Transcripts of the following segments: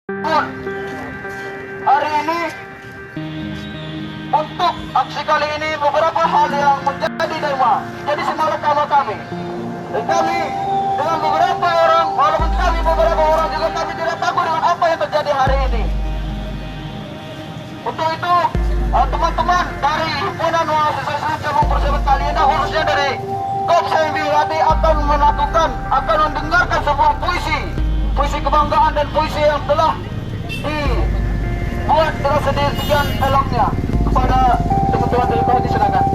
Hari ini untuk aksi kali ini beberapa hal yang menjadi dilema, jadi semangat kami. Dan kami dengan beberapa orang, walaupun kami beberapa orang juga kami tidak takut dengan apa yang terjadi hari ini. Untuk itu teman-teman dari himpunan mahasiswa Islam cabang persahabatan Kalianda, khususnya dari KOP CMBHD akan mendengarkan sebuah puisi kebanggaan dan puisi yang telah dibuat dengan sedemikian eloknya kepada teman-teman dari KOP. Silakan.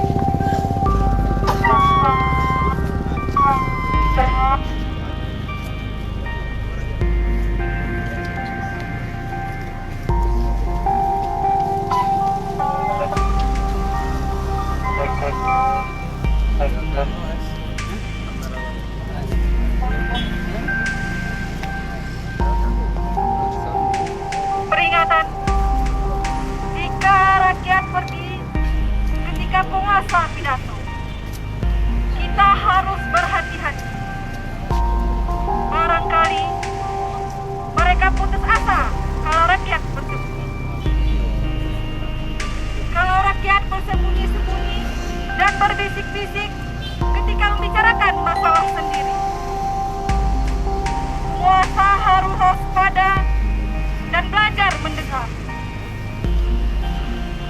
Peringatan, jika rakyat pergi ketika penguasa pidato, kita harus berhati-hati. Barangkali mereka putus asa kalau rakyat bersembunyi. Kalau rakyat bersembunyi-sembunyi dan berbisik-bisik ketika membicarakan masalah sendiri, penguasa harus waspada dan belajar mendengar.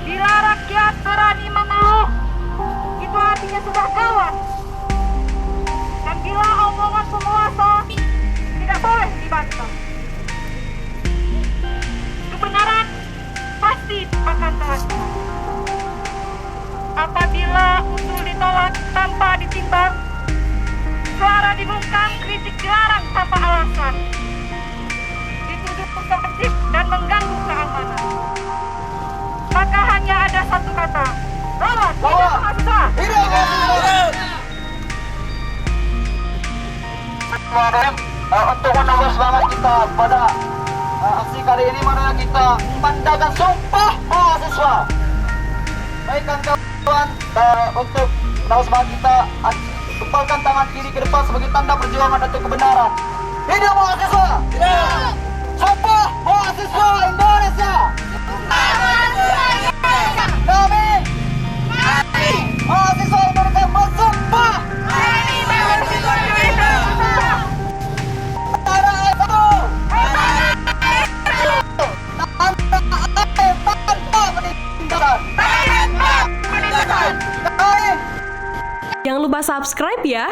Bila rakyat berani mengeluh, itu artinya sudah kawan. Dan bila omongan penguasa tidak boleh dibantah, kebenaran pasti akan terasa. Apabila usul ditolak tanpa ditimbang, suara dibungkam, kritik dilarang tanpa alasan, dituduh subversif dan mengganggu keamanan, maka hanya ada satu kata: lawan, tidak mahasiswa. Untuk menambah semangat kita pada aksi kali ini, marilah kita mandakan sumpah mahasiswa. Baik kawan-kawan, untuk menambah semangat kita, kepalkan tangan kiri ke depan sebagai tanda perjuangan untuk kebenaran. Hidup mahasiswa! Hidup! Sumpah mahasiswa Indonesia! Kami mahasiswa Indonesia bersumpah! Mahasiswa Indonesia! Tanah air satu! Tanah air tanpa penindasan! Jangan lupa subscribe ya.